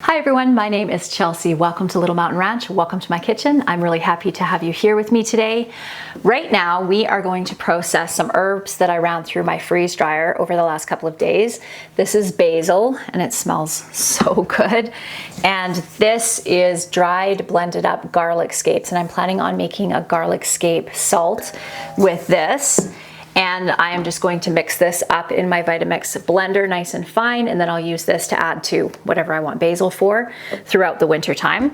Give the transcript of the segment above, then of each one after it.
Hi everyone, my name is Chelsea. Welcome to Little Mountain Ranch. Welcome to my kitchen. I'm really happy to have you here with me today. Right now, we are going to process some herbs that I ran through my freeze dryer over the last couple of days. This is basil and it smells so good. And this is dried, blended up garlic scapes. And I'm planning on making a garlic scape salt with this. And I am just going to mix this up in my Vitamix blender nice and fine, and then I'll use this to add to whatever I want basil for throughout the winter time.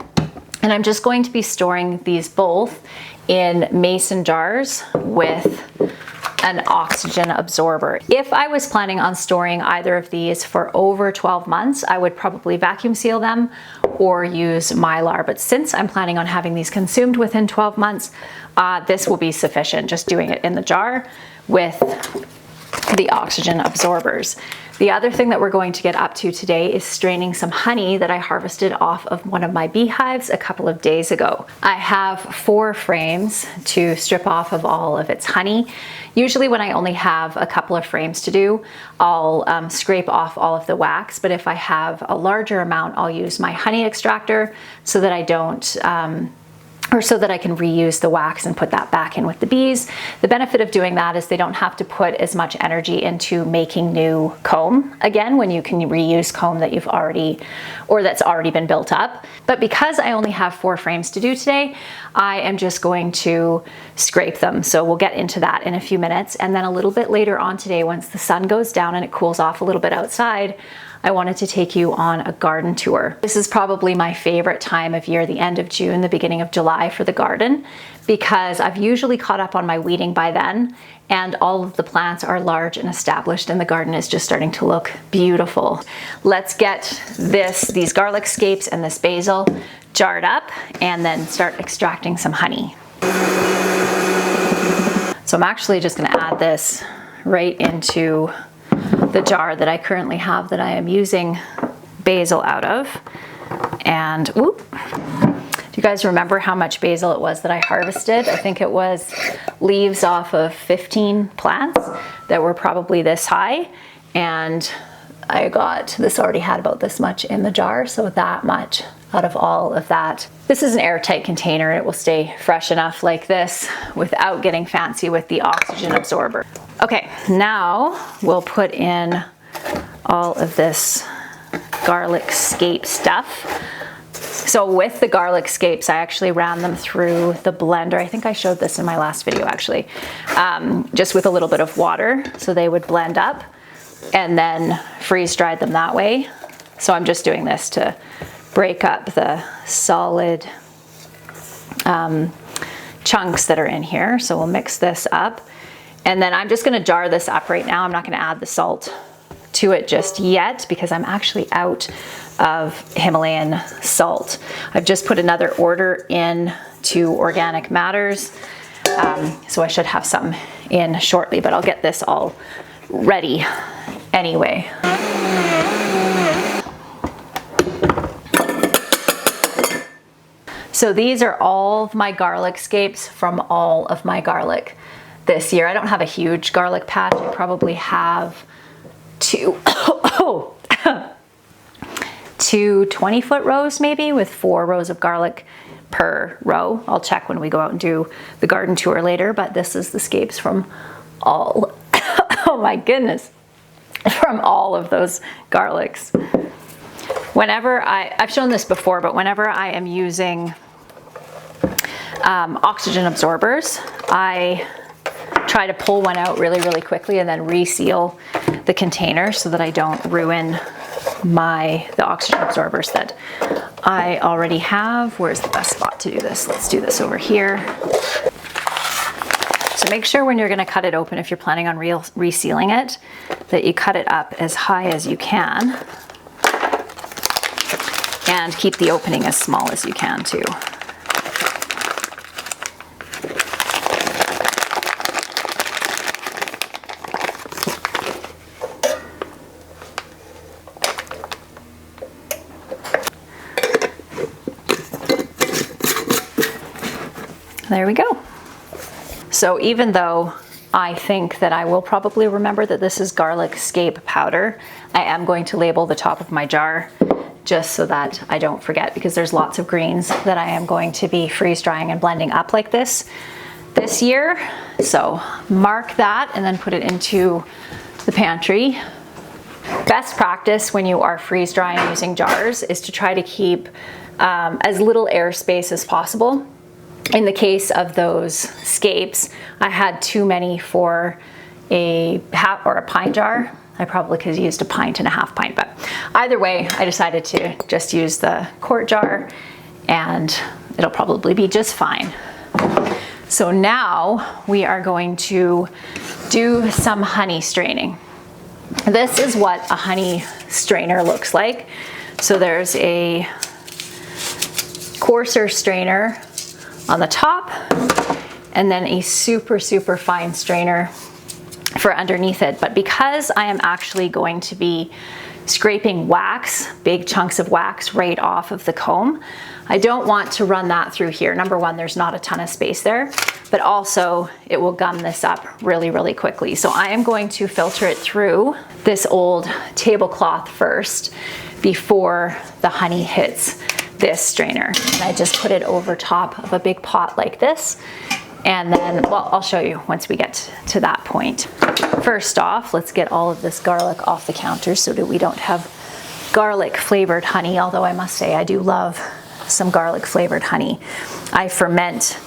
And I'm just going to be storing these both in mason jars with an oxygen absorber. If I was planning on storing either of these for over 12 months, I would probably vacuum seal them or use Mylar. But since I'm planning on having these consumed within 12 months, this will be sufficient, just doing it in the jar with the oxygen absorbers. The other thing that we're going to get up to today is straining some honey that I harvested off of one of my beehives a couple of days ago. I have 4 frames to strip off of all of its honey. Usually when I only have a couple of frames to do, I'll scrape off all of the wax, but if I have a larger amount, I'll use my honey extractor so that I don't so that I can reuse the wax and put that back in with the bees. The benefit of doing that is they don't have to put as much energy into making new comb again when you can reuse comb that you've already, or that's already been built up. But because I only have 4 frames to do today, I am just going to scrape them. So we'll get into that in a few minutes. And then a little bit later on today, once the sun goes down and it cools off a little bit outside, I wanted to take you on a garden tour. This is probably my favorite time of year, the end of June, the beginning of July for the garden, because I've usually caught up on my weeding by then, and all of the plants are large and established, and the garden is just starting to look beautiful. Let's get these garlic scapes and this basil jarred up, and then start extracting some honey. So I'm actually just gonna add this right into the jar that I currently have that I am using basil out of. And whoop, do you guys remember how much basil it was that I harvested? I think it was leaves off of 15 plants that were probably this high. And this already had about this much in the jar, so that much out of all of that. This is an airtight container. It will stay fresh enough like this without getting fancy with the oxygen absorber. Okay, now we'll put in all of this garlic scape stuff. So with the garlic scapes, I actually ran them through the blender. I think I showed this in my last video actually, just with a little bit of water so they would blend up, and then freeze dried them that way. So I'm just doing this to break up the solid chunks that are in here. So we'll mix this up. And then I'm just gonna jar this up right now. I'm not gonna add the salt to it just yet because I'm actually out of Himalayan salt. I've just put another order in to Organic Matters. So I should have some in shortly, but I'll get this all ready anyway. So these are all of my garlic scapes from all of my garlic this year. I don't have a huge garlic patch. I probably have two 20-foot rows maybe, with 4 rows of garlic per row. I'll check when we go out and do the garden tour later, but this is the scapes from all, oh my goodness, from all of those garlics. Whenever I've shown this before, but whenever I am using oxygen absorbers, I try to pull one out really, really quickly and then reseal the container so that I don't ruin the oxygen absorbers that I already have. Where's the best spot to do this? Let's do this over here. So make sure when you're gonna cut it open, if you're planning on resealing it, that you cut it up as high as you can and keep the opening as small as you can too. There we go. So even though I think that I will probably remember that this is garlic scape powder, I am going to label the top of my jar just so that I don't forget, because there's lots of greens that I am going to be freeze drying and blending up like this year. So mark that and then put it into the pantry. Best practice when you are freeze drying using jars is to try to keep as little airspace as possible. In the case of those scapes, I had too many for a half or a pint jar. I probably could have used a pint and a half pint, but either way, I decided to just use the quart jar and it'll probably be just fine. So now we are going to do some honey straining. This is what a honey strainer looks like. So there's a coarser strainer on the top and then a super fine strainer for underneath it. But because I am actually going to be scraping wax, big chunks of wax right off of the comb, I don't want to run that through here. Number one, there's not a ton of space there, but also it will gum this up really quickly. So I am going to filter it through this old tablecloth first before the honey hits this strainer. And I just put it over top of a big pot like this. And then, well, I'll show you once we get to that point. First off, let's get all of this garlic off the counter so that we don't have garlic flavored honey, although I must say I do love some garlic flavored honey. I ferment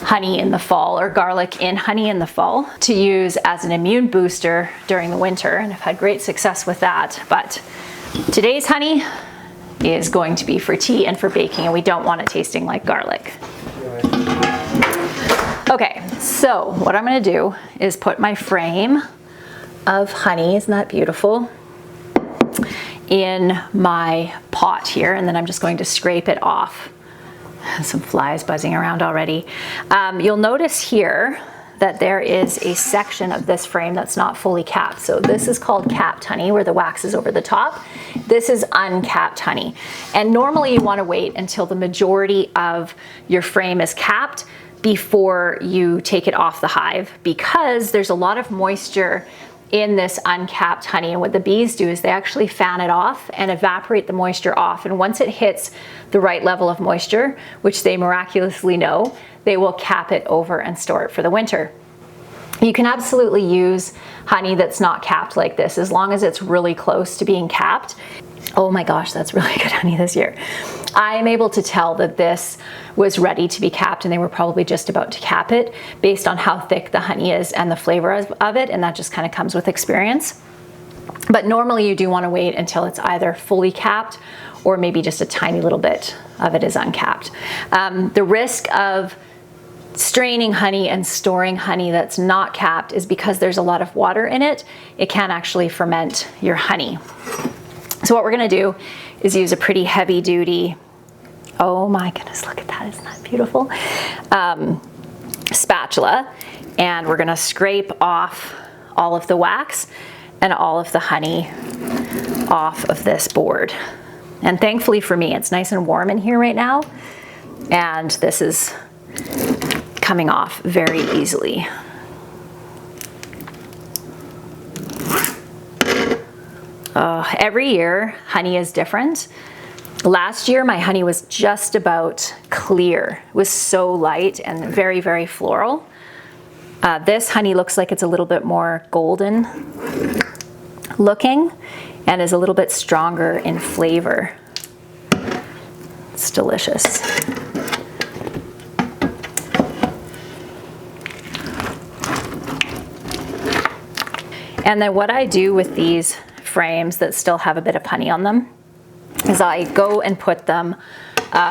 honey in the fall, or garlic in honey in the fall, to use as an immune booster during the winter, and I've had great success with that. But today's honey is going to be for tea and for baking, and we don't want it tasting like garlic. Okay, so what I'm gonna do is put my frame of honey, isn't that beautiful, in my pot here, and then I'm just going to scrape it off. Some flies buzzing around already. You'll notice here that there is a section of this frame that's not fully capped. So this is called capped honey, where the wax is over the top. This is uncapped honey. And normally you wanna wait until the majority of your frame is capped before you take it off the hive, because there's a lot of moisture in this uncapped honey, and what the bees do is they actually fan it off and evaporate the moisture off, and once it hits the right level of moisture, which they miraculously know, they will cap it over and store it for the winter. You can absolutely use honey that's not capped like this, as long as it's really close to being capped. Oh my gosh, that's really good honey this year. I am able to tell that this was ready to be capped, and they were probably just about to cap it based on how thick the honey is and the flavor of it, and that just kind of comes with experience. But normally you do want to wait until it's either fully capped or maybe just a tiny little bit of it is uncapped. The risk of straining honey and storing honey that's not capped is because there's a lot of water in it. It can actually ferment your honey. So what we're gonna do is use a pretty heavy duty, oh my goodness, look at that, isn't that beautiful? Spatula, and we're gonna scrape off all of the wax and all of the honey off of this board. And thankfully for me, it's nice and warm in here right now, and this is coming off very easily. Every year, honey is different. Last year, my honey was just about clear. It was so light and very floral. This honey looks like it's a little bit more golden looking and is a little bit stronger in flavor. It's delicious. And then what I do with these frames that still have a bit of honey on them is I go and put them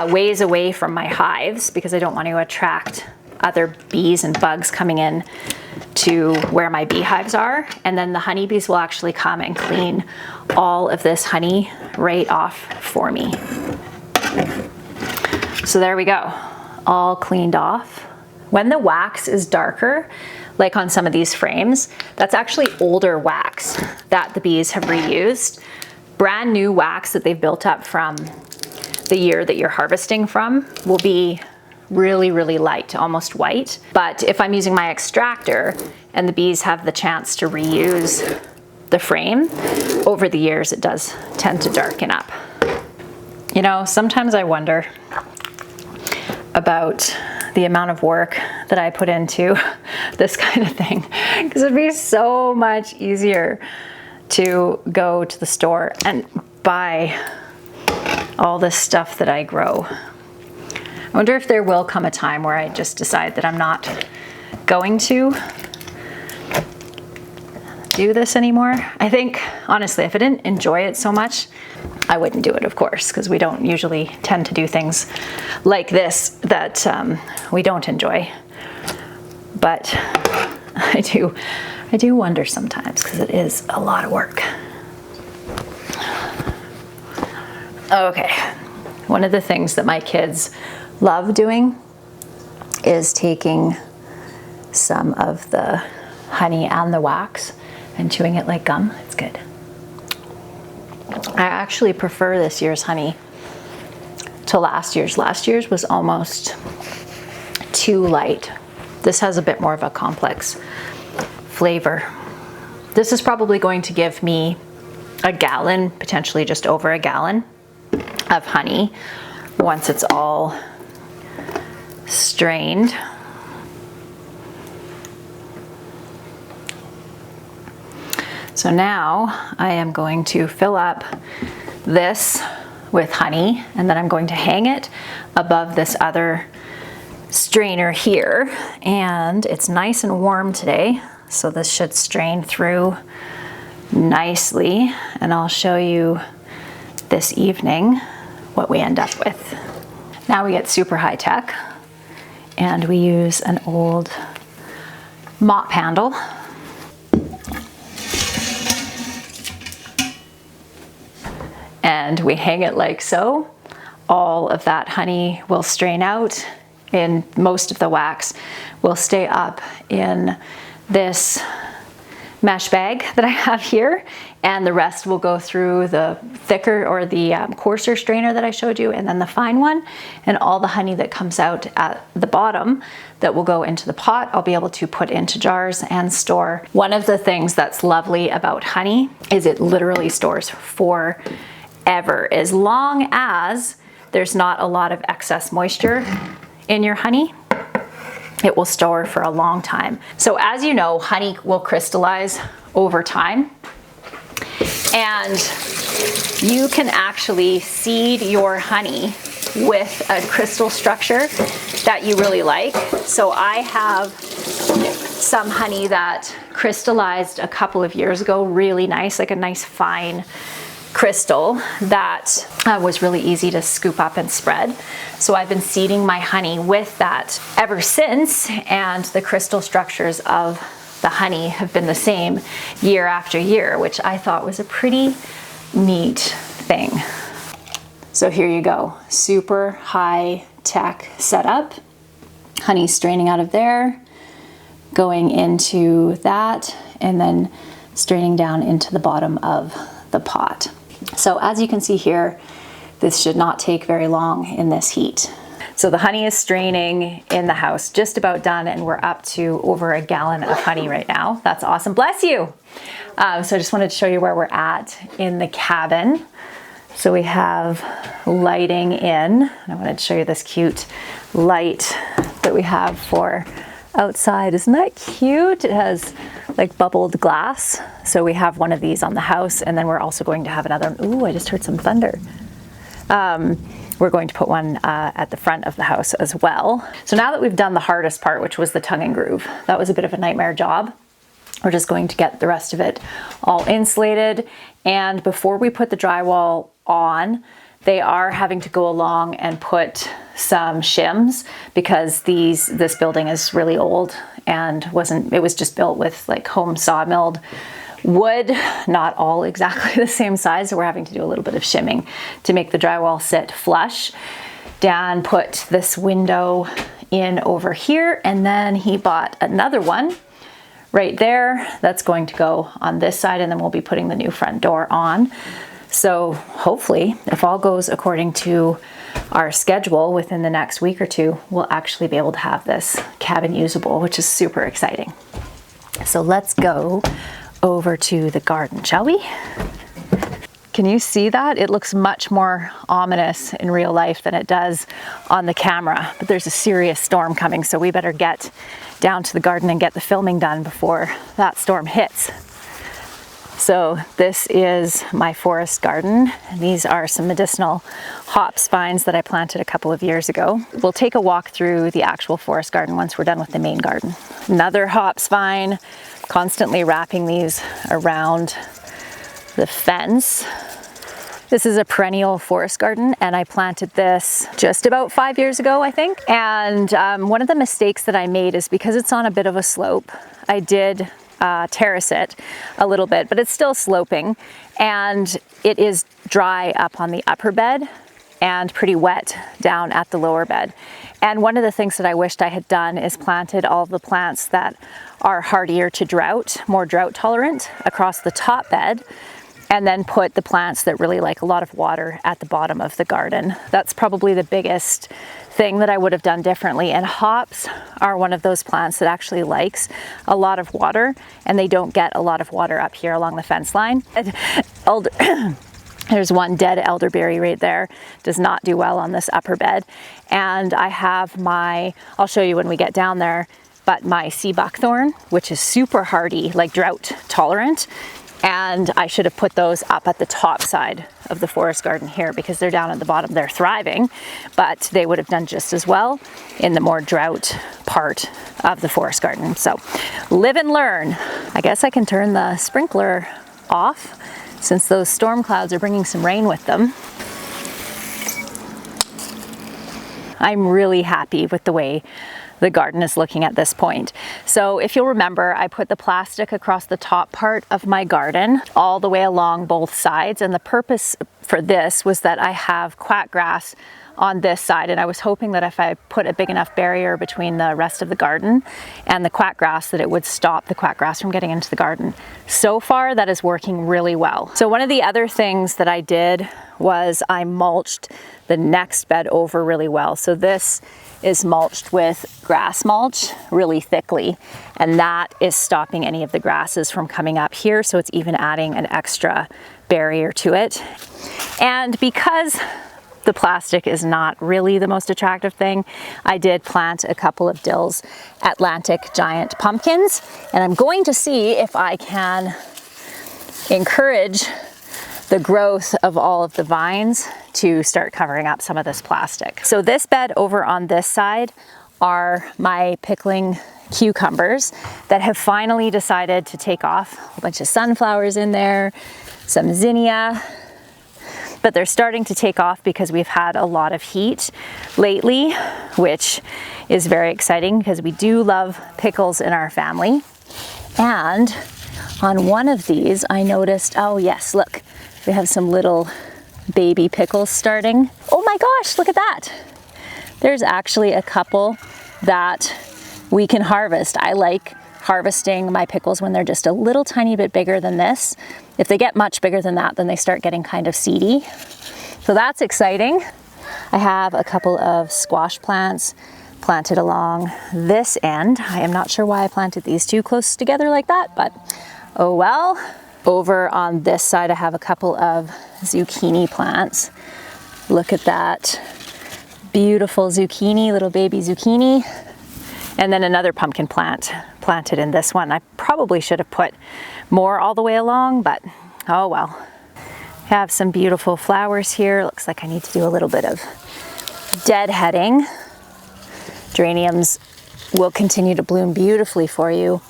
ways away from my hives, because I don't want to attract other bees and bugs coming in to where my beehives are. And then the honeybees will actually come and clean all of this honey right off for me. So there we go, all cleaned off. When the wax is darker, like on some of these frames, that's actually older wax that the bees have reused. Brand new wax that they've built up from the year that you're harvesting from will be really light, almost white. But if I'm using my extractor and the bees have the chance to reuse the frame, over the years it does tend to darken up. You know, sometimes I wonder about the amount of work that I put into this kind of thing, because it'd be so much easier to go to the store and buy all this stuff that I grow. I wonder if there will come a time where I just decide that I'm not going to do this anymore. I think, honestly, if I didn't enjoy it so much, I wouldn't do it, of course, because we don't usually tend to do things like this that we don't enjoy. But I do wonder sometimes, because it is a lot of work. Okay, one of the things that my kids love doing is taking some of the honey and the wax and chewing it like gum. It's good. I actually prefer this year's honey to last year's. Last year's was almost too light. This has a bit more of a complex flavor. This is probably going to give me a gallon, potentially just over a gallon of honey once it's all strained. So now I am going to fill up this with honey, and then I'm going to hang it above this other strainer here. And it's nice and warm today, so this should strain through nicely. And I'll show you this evening what we end up with. Now we get super high tech, and we use an old mop handle. And we hang it like so. All of that honey will strain out, and most of the wax will stay up in this mesh bag that I have here, and the rest will go through the thicker or the coarser strainer that I showed you, and then the fine one, and all the honey that comes out at the bottom that will go into the pot, I'll be able to put into jars and store. One of the things that's lovely about honey is it literally stores forever, as long as there's not a lot of excess moisture in your honey. It will store for a long time. So as you know, honey will crystallize over time, and you can actually seed your honey with a crystal structure that you really like. So I have some honey that crystallized a couple of years ago, really nice, like a nice fine crystal that was really easy to scoop up and spread. So I've been seeding my honey with that ever since, and the crystal structures of the honey have been the same year after year, which I thought was a pretty neat thing. So here you go, super high tech setup. Honey straining out of there, going into that, and then straining down into the bottom of the pot. So as you can see here, this should not take very long in this heat. So the honey is straining in the house, just about done, and we're up to over a gallon of honey right now. That's awesome, bless you. So I just wanted to show you where we're at in the cabin. So we have lighting in. I wanted to show you this cute light that we have for outside. Isn't that cute? It has like bubbled glass. So we have one of these on the house, and then we're also going to have another. Ooh, I just heard some thunder. We're going to put one at the front of the house as well. So now that we've done the hardest part, which was the tongue and groove, that was a bit of a nightmare job. We're just going to get the rest of it all insulated. And before we put the drywall on, they are having to go along and put some shims, because this building is really old and it was just built with like home sawmilled wood, not all exactly the same size. So we're having to do a little bit of shimming to make the drywall sit flush. Dan put this window in over here, and then he bought another one right there that's going to go on this side, and then we'll be putting the new front door on. So hopefully, if all goes according to our schedule, within the next week or two, we'll actually be able to have this cabin usable, which is super exciting. So let's go over to the garden, shall we? Can you see that? It looks much more ominous in real life than it does on the camera, but there's a serious storm coming, so we better get down to the garden and get the filming done before that storm hits. So this is my forest garden. These are some medicinal hops vines that I planted a couple of years ago. We'll take a walk through the actual forest garden once we're done with the main garden. Another hops vine, constantly wrapping these around the fence. This is a perennial forest garden, and I planted this just about 5 years ago, I think. And one of the mistakes that I made is because it's on a bit of a slope, I did terrace it a little bit, but it's still sloping, and it is dry up on the upper bed and pretty wet down at the lower bed. And one of the things that I wished I had done is planted all of the plants that are hardier to drought, more drought tolerant, across the top bed, and then put the plants that really like a lot of water at the bottom of the garden. That's probably the biggest thing that I would have done differently. And hops are one of those plants that actually likes a lot of water, and they don't get a lot of water up here along the fence line. There's one dead elderberry right there. Does not do well on this upper bed. And I have my, I'll show you when we get down there, but my sea buckthorn, which is super hardy, like drought tolerant. And I should have put those up at the top side of the forest garden here because they're down at the bottom. They're thriving, but they would have done just as well in the more drought part of the forest garden. So live and learn. I guess I can turn the sprinkler off since those storm clouds are bringing some rain with them. I'm really happy with the way the garden is looking at this point. So if you'll remember, I put the plastic across the top part of my garden all the way along both sides, and the purpose for this was that I have quack grass on this side, and I was hoping that if I put a big enough barrier between the rest of the garden and the quack grass that it would stop the quack grass from getting into the garden. So far that is working really well. So one of the other things that I did was I mulched the next bed over really well. So this is mulched with grass mulch really thickly, and that is stopping any of the grasses from coming up here, so it's even adding an extra barrier to it. And because the plastic is not really the most attractive thing, I did plant a couple of Dill's Atlantic giant pumpkins, and I'm going to see if I can encourage the growth of all of the vines to start covering up some of this plastic. So this bed over on this side are my pickling cucumbers that have finally decided to take off. A bunch of sunflowers in there, some zinnia, but they're starting to take off because we've had a lot of heat lately, which is very exciting because we do love pickles in our family. And on one of these, I noticed, oh yes, look, we have some little baby pickles starting. Oh my gosh, look at that. There's actually a couple that we can harvest. I like harvesting my pickles when they're just a little tiny bit bigger than this. If they get much bigger than that, then they start getting kind of seedy. So that's exciting. I have a couple of squash plants planted along this end. I am not sure why I planted these two close together like that, but oh well. Over on this side, I have a couple of zucchini plants. Look at that beautiful zucchini, little baby zucchini. And then another pumpkin plant planted in this one. I probably should have put more all the way along, but oh well. I have some beautiful flowers here. Looks like I need to do a little bit of deadheading. Geraniums will continue to bloom beautifully for you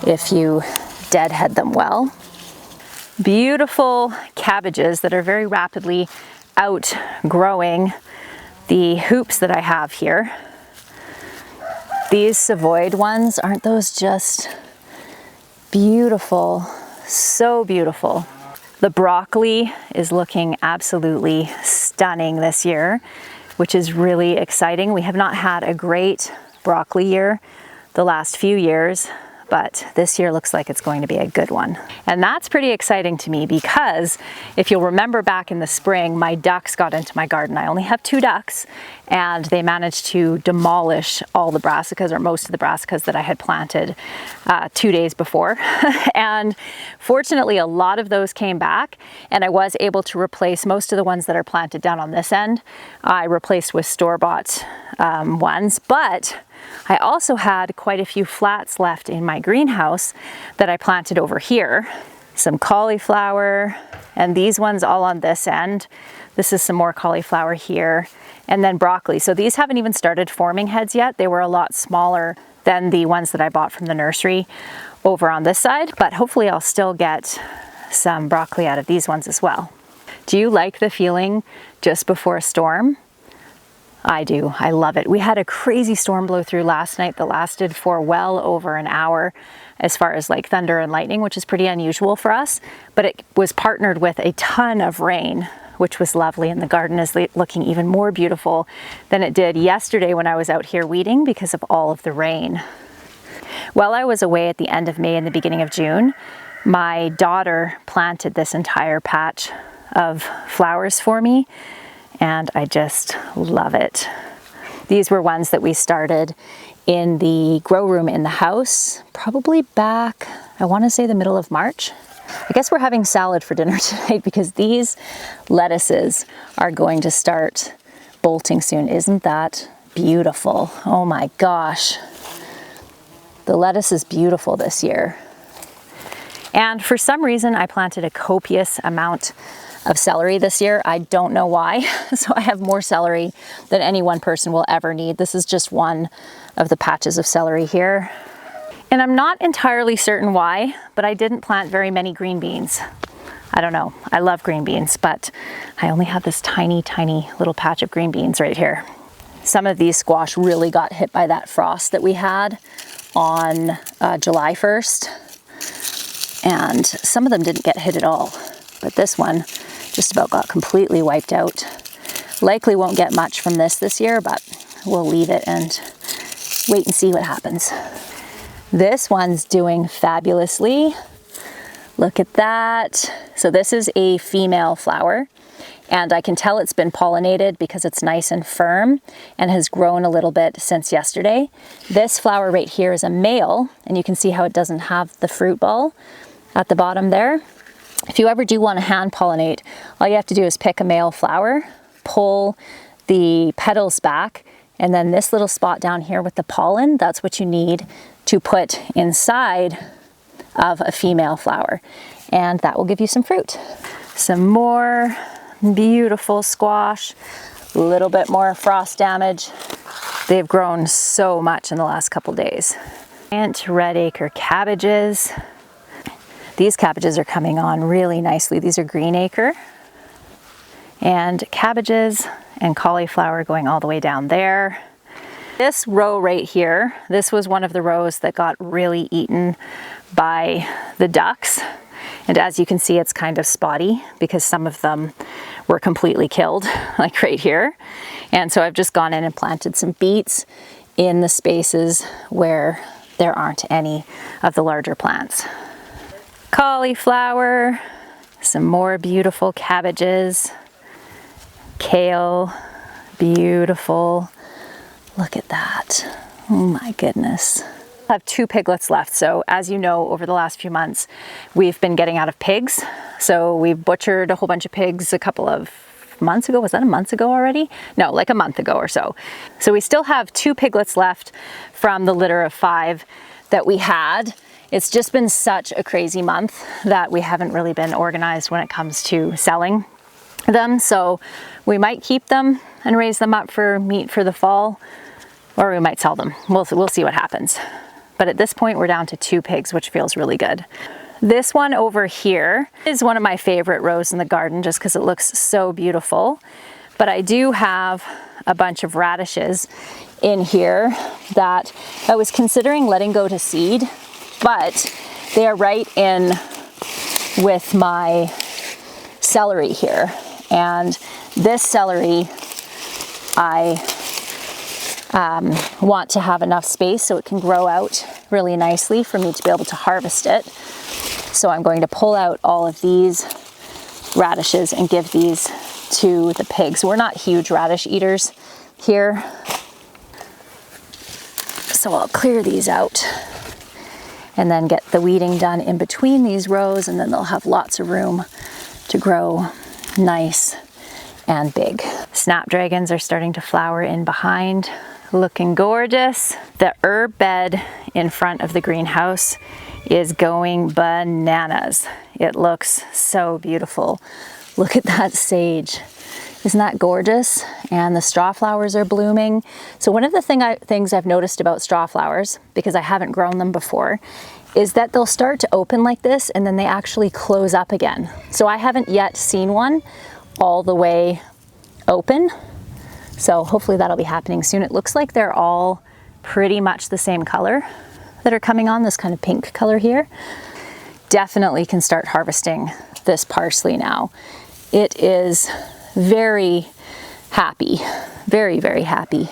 if you deadhead them well. Beautiful cabbages that are very rapidly outgrowing the hoops that I have here. These Savoyed ones, aren't those just beautiful? So beautiful. The broccoli is looking absolutely stunning this year, which is really exciting. We have not had a great broccoli year the last few years, but this year looks like it's going to be a good one. And that's pretty exciting to me because if you'll remember back in the spring, my ducks got into my garden. I only have 2 ducks, and they managed to demolish all the brassicas, or most of the brassicas that I had planted 2 days before. And fortunately, a lot of those came back, and I was able to replace most of the ones that are planted down on this end. I replaced with store-bought ones, but I also had quite a few flats left in my greenhouse that I planted over here. Some cauliflower, and these ones all on this end. This is some more cauliflower here, and then broccoli. So these haven't even started forming heads yet. They were a lot smaller than the ones that I bought from the nursery over on this side, but hopefully I'll still get some broccoli out of these ones as well. Do you like the feeling just before a storm? I do. I love it. We had a crazy storm blow through last night that lasted for well over an hour as far as like thunder and lightning, which is pretty unusual for us, but it was partnered with a ton of rain, which was lovely, and the garden is looking even more beautiful than it did yesterday when I was out here weeding because of all of the rain. While I was away at the end of May and the beginning of June, my daughter planted this entire patch of flowers for me, and I just love it. These were ones that we started in the grow room in the house, probably back, I want to say the middle of March. I guess we're having salad for dinner tonight because these lettuces are going to start bolting soon. Isn't that beautiful? Oh my gosh. The lettuce is beautiful this year. And for some reason, I planted a copious amount of celery this year. I don't know why. So I have more celery than any one person will ever need. This is just one of the patches of celery here. And I'm not entirely certain why, but I didn't plant very many green beans. I don't know. I love green beans, but I only have this tiny, tiny little patch of green beans right here. Some of these squash really got hit by that frost that we had on July 1st. And some of them didn't get hit at all, but this one just about got completely wiped out. Likely won't get much from this year, but we'll leave it and wait and see what happens. This one's doing fabulously. Look at that. So this is a female flower, and I can tell it's been pollinated because it's nice and firm and has grown a little bit since yesterday. This flower right here is a male, and you can see how it doesn't have the fruit ball at the bottom there. If you ever do want to hand pollinate, all you have to do is pick a male flower, pull the petals back, and then this little spot down here with the pollen, that's what you need to put inside of a female flower. And that will give you some fruit. Some more beautiful squash, a little bit more frost damage. They've grown so much in the last couple days. Giant red acre cabbages. These cabbages are coming on really nicely. These are green acre. And cabbages and cauliflower going all the way down there. This row right here, this was one of the rows that got really eaten by the ducks. And as you can see, it's kind of spotty because some of them were completely killed, like right here. And so I've just gone in and planted some beets in the spaces where there aren't any of the larger plants. Cauliflower, some more beautiful cabbages, kale, beautiful. Look at that. Oh my goodness. I have 2 piglets left. So as you know, over the last few months, we've been getting out of pigs. So we've butchered a whole bunch of pigs a couple of months ago. Was that a month ago already? No, like a month ago or so. So we still have 2 piglets left from the litter of 5 that we had. It's just been such a crazy month that we haven't really been organized when it comes to selling them. So we might keep them and raise them up for meat for the fall, or we might sell them. We'll see what happens. But at this point, we're down to 2 pigs, which feels really good. This one over here is one of my favorite rows in the garden just because it looks so beautiful. But I do have a bunch of radishes in here that I was considering letting go to seed, but they are right in with my celery here. And this celery, I want to have enough space so it can grow out really nicely for me to be able to harvest it. So I'm going to pull out all of these radishes and give these to the pigs. We're not huge radish eaters here, so I'll clear these out and then get the weeding done in between these rows, and then they'll have lots of room to grow nice and big. Snapdragons are starting to flower in behind, looking gorgeous. The herb bed in front of the greenhouse is going bananas. It looks so beautiful. Look at that sage. Isn't that gorgeous? And the straw flowers are blooming. So one of the things I've noticed about straw flowers, because I haven't grown them before, is that they'll start to open like this and then they actually close up again. So I haven't yet seen one all the way open. So hopefully that'll be happening soon. It looks like they're all pretty much the same color that are coming on, this kind of pink color here. Definitely can start harvesting this parsley now. It is very happy, very, very happy.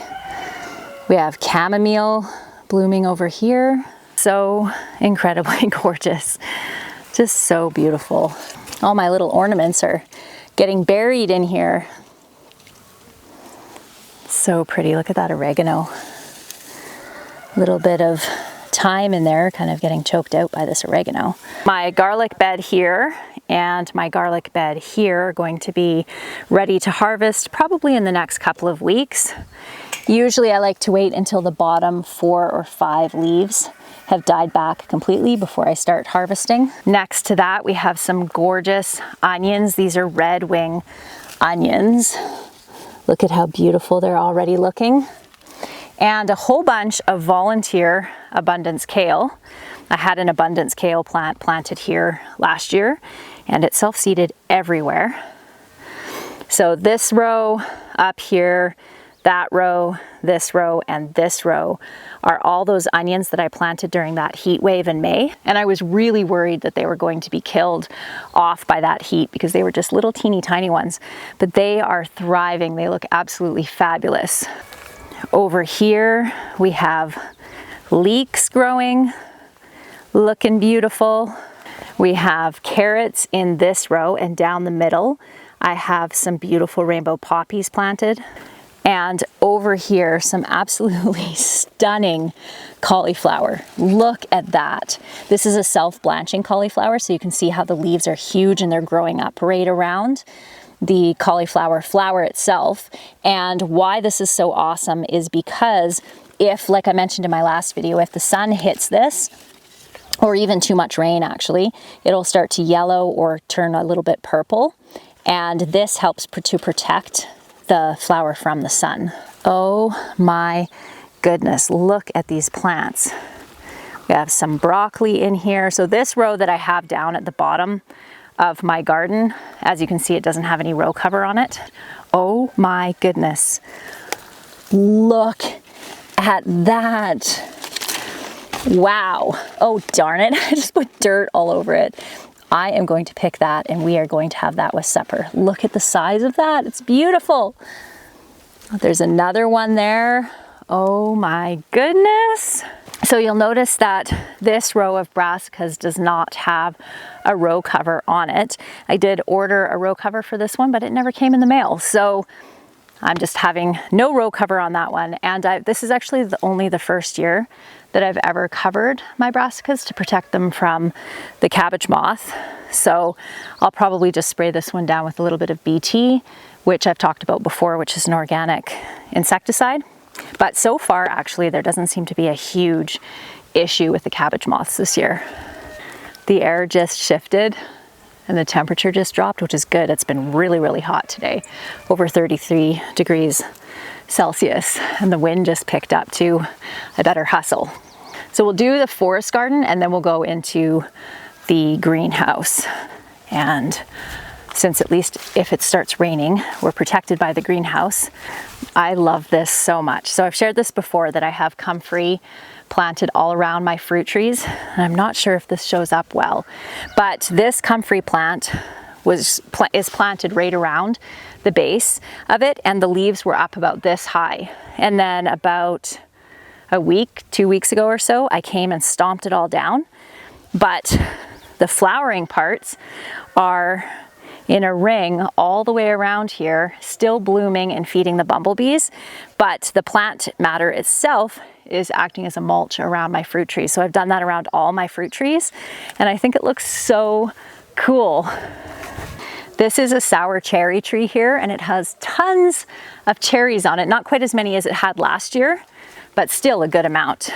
We have chamomile blooming over here. So incredibly gorgeous, just so beautiful. All my little ornaments are getting buried in here. So pretty. Look at that oregano. A little bit of thyme in there, kind of getting choked out by this oregano. My garlic bed here and my garlic bed here are going to be ready to harvest probably in the next couple of weeks. Usually I like to wait until the bottom 4 or 5 leaves have died back completely before I start harvesting. Next to that, we have some gorgeous onions. These are red wing onions. Look at how beautiful they're already looking. And a whole bunch of volunteer abundance kale. I had an abundance kale plant planted here last year and it self-seeded everywhere. So this row up here, that row, this row, and this row are all those onions that I planted during that heat wave in May. And I was really worried that they were going to be killed off by that heat because they were just little teeny tiny ones, but they are thriving. They look absolutely fabulous. Over here, we have leeks growing, looking beautiful. We have carrots in this row, and down the middle, I have some beautiful rainbow poppies planted. And over here, some absolutely stunning cauliflower. Look at that. This is a self-blanching cauliflower, so you can see how the leaves are huge and they're growing up right around the cauliflower flower itself. And why this is so awesome is because if, like I mentioned in my last video, if the sun hits this, or even too much rain actually, it'll start to yellow or turn a little bit purple. And this helps to protect the flower from the sun. Oh my goodness, look at these plants. We have some broccoli in here. So this row that I have down at the bottom of my garden, as you can see, it doesn't have any row cover on it. Oh my goodness. Look at that. Wow. Oh darn it. I just put dirt all over it. I am going to pick that and we are going to have that with supper. Look at the size of that. It's beautiful. There's another one there. Oh my goodness. So you'll notice that this row of brassicas does not have a row cover on it. I did order a row cover for this one, but it never came in the mail. So I'm just having no row cover on that one. And this is actually only the first year that I've ever covered my brassicas to protect them from the cabbage moth. So I'll probably just spray this one down with a little bit of BT, which I've talked about before, which is an organic insecticide. But so far, actually, there doesn't seem to be a huge issue with the cabbage moths this year. The air just shifted and the temperature just dropped, which is good. It's been really, really hot today, over 33 degrees Celsius, and the wind just picked up too. I better hustle. So we'll do the forest garden and then we'll go into the greenhouse. And since at least if it starts raining, we're protected by the greenhouse. I love this so much. So I've shared this before that I have comfrey planted all around my fruit trees. And I'm not sure if this shows up well, but this comfrey plant is planted right around the base of it, and the leaves were up about this high. And then about a week, 2 weeks ago or so, I came and stomped it all down. But the flowering parts are in a ring all the way around here, still blooming and feeding the bumblebees, but the plant matter itself is acting as a mulch around my fruit trees. So I've done that around all my fruit trees, and I think it looks so cool. This is a sour cherry tree here, and it has tons of cherries on it. Not quite as many as it had last year, but still a good amount.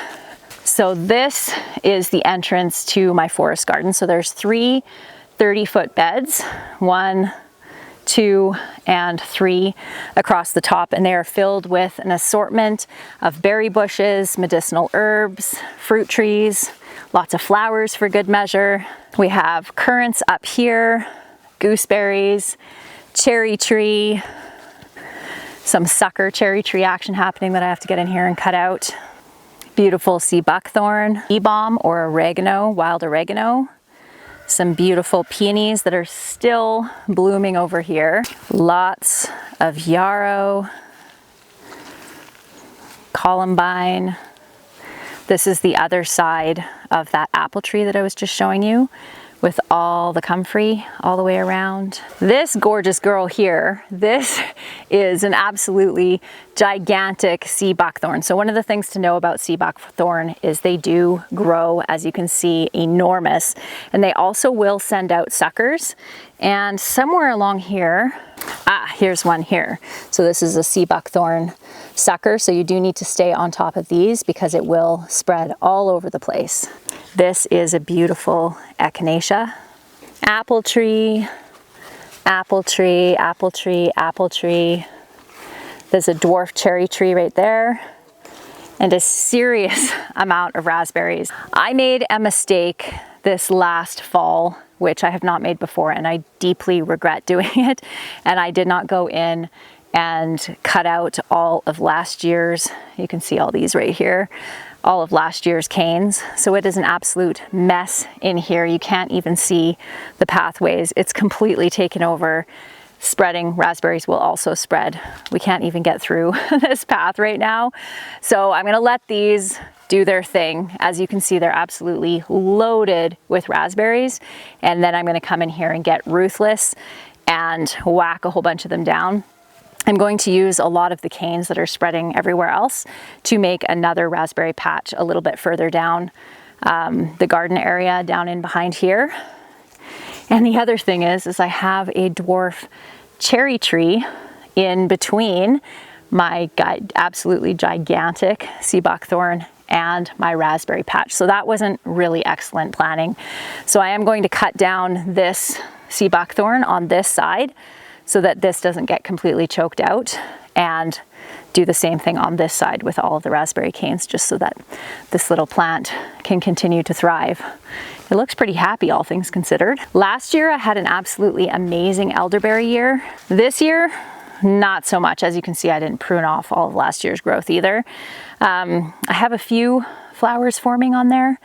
So this is the entrance to my forest garden. So there's 3 30-foot beds, 1, 2, and 3 across the top, and they are filled with an assortment of berry bushes, medicinal herbs, fruit trees, lots of flowers for good measure. We have currants up here, gooseberries, cherry tree, some sucker cherry tree action happening that I have to get in here and cut out. Beautiful sea buckthorn, bee balm or oregano, wild oregano. Some beautiful peonies that are still blooming over here. Lots of yarrow, columbine. This is the other side of that apple tree that I was just showing you, with all the comfrey all the way around. This gorgeous girl here, this is an absolutely gigantic sea buckthorn. So one of the things to know about sea buckthorn is they do grow, as you can see, enormous. And they also will send out suckers. And somewhere along here, here's one here. So this is a sea buckthorn sucker. So you do need to stay on top of these because it will spread all over the place. This is a beautiful echinacea. Apple tree, apple tree, apple tree, apple tree. There's a dwarf cherry tree right there, and a serious amount of raspberries. I made a mistake this last fall, which I have not made before, and I deeply regret doing it. And I did not go in and cut out all of last year's, you can see all these right here, all of last year's canes. So it is an absolute mess in here. You can't even see the pathways. It's completely taken over. Spreading raspberries will also spread. We can't even get through this path right now. So I'm gonna let these do their thing. As you can see, they're absolutely loaded with raspberries. And then I'm gonna come in here and get ruthless and whack a whole bunch of them down. I'm going to use a lot of the canes that are spreading everywhere else to make another raspberry patch a little bit further down the garden area down in behind here. And the other thing is I have a dwarf cherry tree in between my absolutely gigantic sea buckthorn and my raspberry patch. So that wasn't really excellent planning. So I am going to cut down this sea buckthorn on this side so that this doesn't get completely choked out, and do the same thing on this side with all of the raspberry canes, just so that this little plant can continue to thrive. It looks pretty happy, all things considered. Last year I had an absolutely amazing elderberry year. This year, not so much. As you can see, I didn't prune off all of last year's growth either. I have a few flowers forming on there,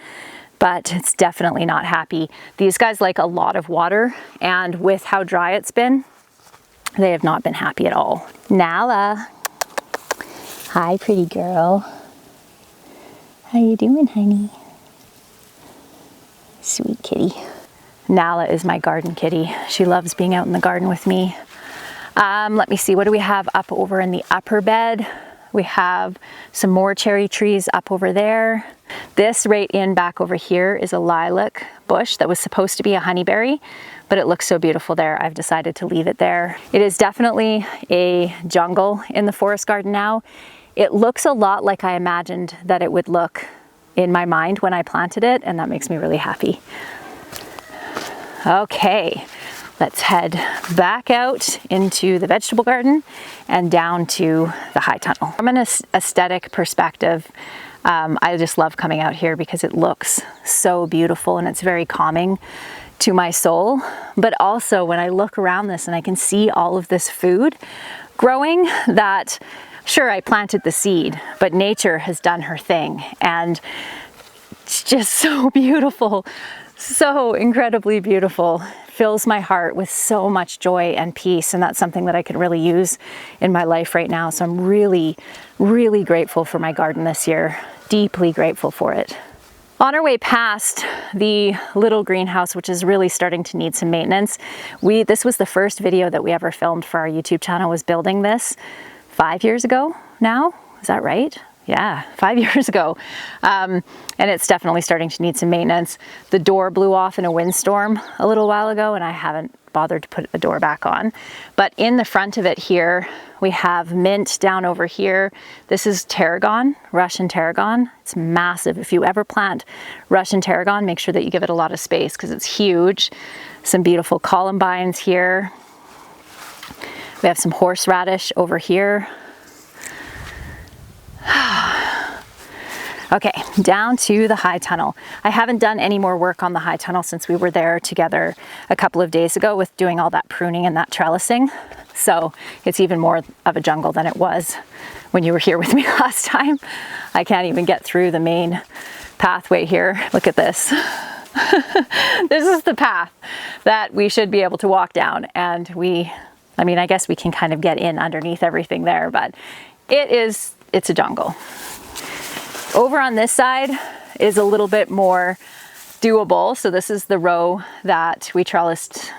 but it's definitely not happy. These guys like a lot of water, and with how dry it's been, they have not been happy at all. Nala. Hi, pretty girl. How you doing, honey? Sweet kitty. Nala is my garden kitty. She loves being out in the garden with me. Let me see, what do we have up over in the upper bed? We have some more cherry trees up over there. This right in back over here is a lilac bush that was supposed to be a honeyberry, but it looks so beautiful there, I've decided to leave it there. It is definitely a jungle in the forest garden now. It looks a lot like I imagined that it would look in my mind when I planted it, and that makes me really happy. Okay, let's head back out into the vegetable garden and down to the high tunnel. From an aesthetic perspective, I just love coming out here because it looks so beautiful and it's very calming to my soul. But also when I look around this and I can see all of this food growing, that sure, I planted the seed, but nature has done her thing, and it's just so beautiful. so incredibly beautiful. Fills my heart with so much joy and peace, and that's something that I could really use in my life right now. So I'm really, really grateful for my garden this year. Deeply grateful for it. On our way past the little greenhouse, which is really starting to need some maintenance, this was the first video that we ever filmed for our YouTube channel, was building this 5 years ago now. Is that right? Yeah, 5 years ago. And it's definitely starting to need some maintenance. The door blew off in a windstorm a little while ago, and I haven't bothered to put the door back on. But in the front of it here, we have mint down over here. This is tarragon, Russian tarragon. It's massive. If you ever plant Russian tarragon, make sure that you give it a lot of space because it's huge. Some beautiful columbines here. We have some horseradish over here. Okay, down to the high tunnel. I haven't done any more work on the high tunnel since we were there together a couple of days ago with doing all that pruning and that trellising. So it's even more of a jungle than it was when you were here with me last time. I can't even get through the main pathway here. Look at this. This is the path that we should be able to walk down, and I guess we can kind of get in underneath everything there, but it's a jungle. Over on this side is a little bit more doable. So this is the row that we trellised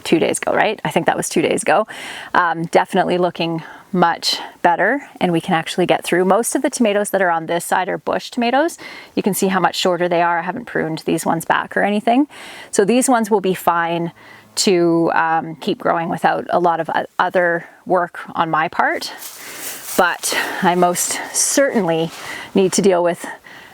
2 days ago, right? I think that was 2 days ago. Definitely looking much better, and we can actually get through. Most of the tomatoes that are on this side are bush tomatoes. You can see how much shorter they are. I haven't pruned these ones back or anything. So these ones will be fine to keep growing without a lot of other work on my part. But I most certainly need to deal with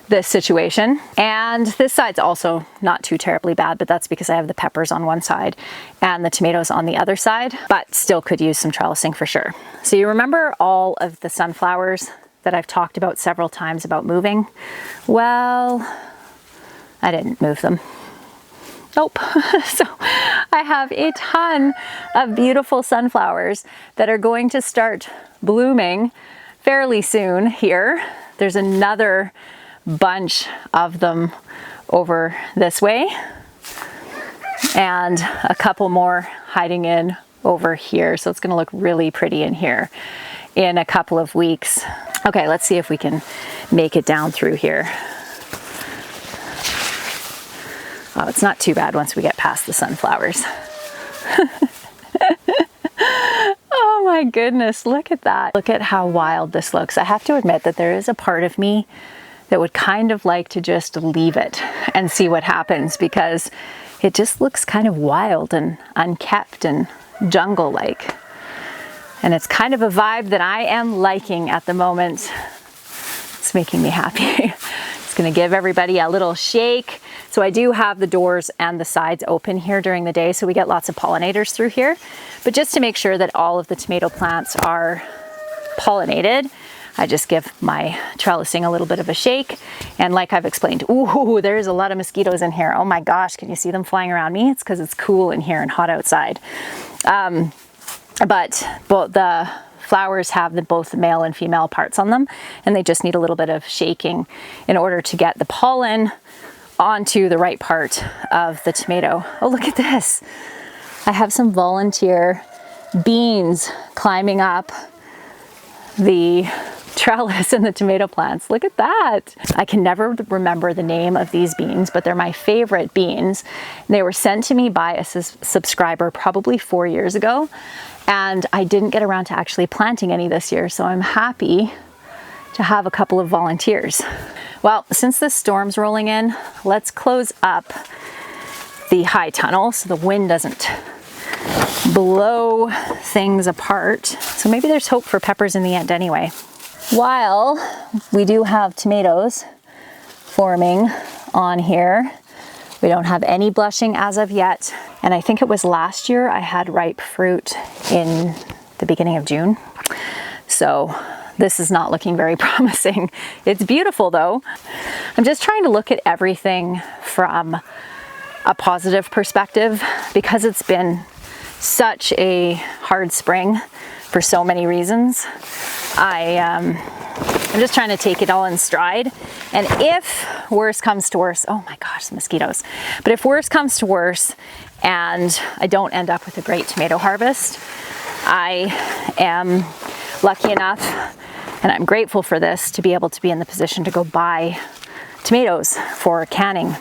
this situation. And this side's also not too terribly bad, but that's because I have the peppers on one side and the tomatoes on the other side, but still could use some trellising for sure. So you remember all of the sunflowers that I've talked about several times about moving? Well, I didn't move them. Nope. So I have a ton of beautiful sunflowers that are going to start blooming fairly soon here. There's another bunch of them over this way, and a couple more hiding in over here. So it's going to look really pretty in here in a couple of weeks. Okay, let's see if we can make it down through here. Oh, it's not too bad once we get past the sunflowers. Oh my goodness, look at that. Look at how wild this looks. I have to admit that there is a part of me that would kind of like to just leave it and see what happens, because it just looks kind of wild and unkept and jungle-like. And it's kind of a vibe that I am liking at the moment. It's making me happy. It's gonna give everybody a little shake. So I do have the doors and the sides open here during the day, so we get lots of pollinators through here. But just to make sure that all of the tomato plants are pollinated, I just give my trellising a little bit of a shake. And like I've explained, ooh, there's a lot of mosquitoes in here. Oh my gosh, can you see them flying around me? It's because it's cool in here and hot outside. But the flowers have both the male and female parts on them, and they just need a little bit of shaking in order to get the pollen onto the right part of the tomato. Oh, look at this. I have some volunteer beans climbing up the trellis and the tomato plants. Look at that. I can never remember the name of these beans, but they're my favorite beans. They were sent to me by a subscriber probably 4 years ago, and I didn't get around to actually planting any this year, so I'm happy to have a couple of volunteers. Well, since the storm's rolling in, let's close up the high tunnel so the wind doesn't blow things apart. So maybe there's hope for peppers in the end anyway. While we do have tomatoes forming on here, we don't have any blushing as of yet. And I think it was last year I had ripe fruit in the beginning of June. So this is not looking very promising. It's beautiful though. I'm just trying to look at everything from a positive perspective because it's been such a hard spring for so many reasons. I I'm just trying to take it all in stride. And if worse comes to worse, oh my gosh, the mosquitoes. But if worse comes to worse and I don't end up with a great tomato harvest, I am lucky enough, and I'm grateful for this, to be able to be in the position to go buy tomatoes for canning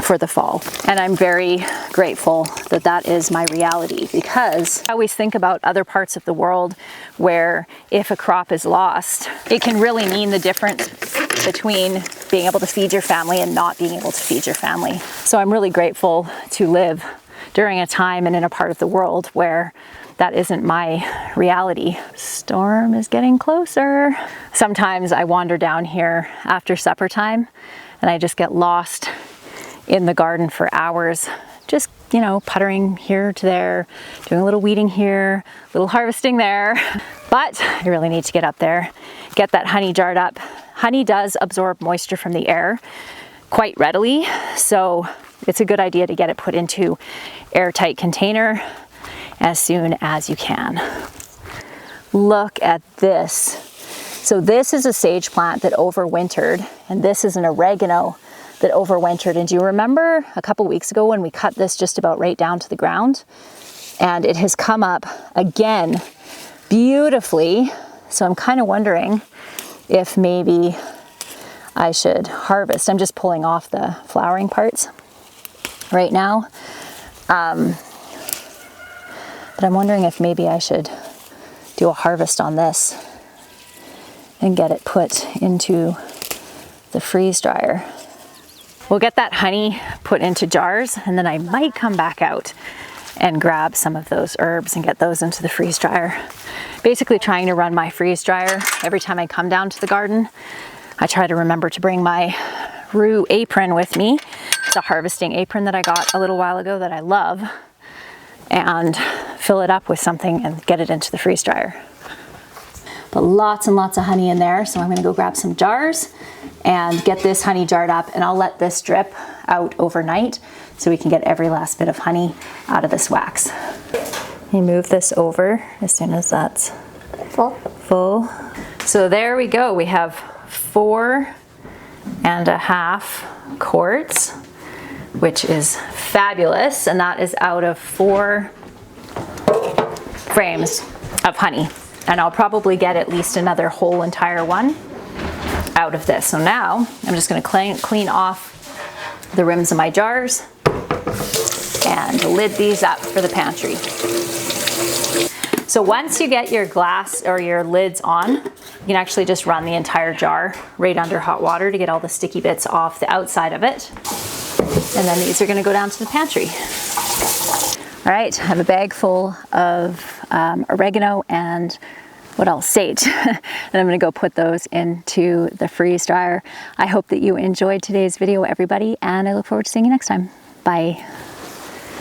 for the fall. And I'm very grateful that that is my reality, because I always think about other parts of the world where if a crop is lost, it can really mean the difference between being able to feed your family and not being able to feed your family. So I'm really grateful to live during a time and in a part of the world where that isn't my reality. Storm is getting closer. Sometimes I wander down here after supper time and I just get lost in the garden for hours, just, you know, puttering here to there, doing a little weeding here, a little harvesting there. But I really need to get up there, get that honey jarred up. Honey does absorb moisture from the air quite readily, so it's a good idea to get it put into airtight container as soon as you can. Look at this. So this is a sage plant that overwintered, and this is an oregano that overwintered. And do you remember a couple weeks ago when we cut this just about right down to the ground? And it has come up again beautifully. So I'm kind of wondering if maybe I should harvest. I'm just pulling off the flowering parts right now. But I'm wondering if maybe I should do a harvest on this and get it put into the freeze dryer. We'll get that honey put into jars, and then I might come back out and grab some of those herbs and get those into the freeze dryer. Basically trying to run my freeze dryer every time I come down to the garden. I try to remember to bring my Rue apron with me. It's a harvesting apron that I got a little while ago that I love, and fill it up with something and get it into the freeze dryer. But lots and lots of honey in there, so I'm gonna go grab some jars and get this honey jarred up, and I'll let this drip out overnight so we can get every last bit of honey out of this wax. You move this over as soon as that's full. So there we go. We have 4.5 quarts, which is fabulous, and that is out of 4 frames of honey. And I'll probably get at least another whole entire one out of this. So now I'm just going to clean off the rims of my jars and lid these up for the pantry. So once you get your glass or your lids on, you can actually just run the entire jar right under hot water to get all the sticky bits off the outside of it. And then these are going to go down to the pantry. All right, I have a bag full of oregano and what else? Sage. And I'm going to go put those into the freeze dryer. I hope that you enjoyed today's video, everybody, and I look forward to seeing you next time. Bye.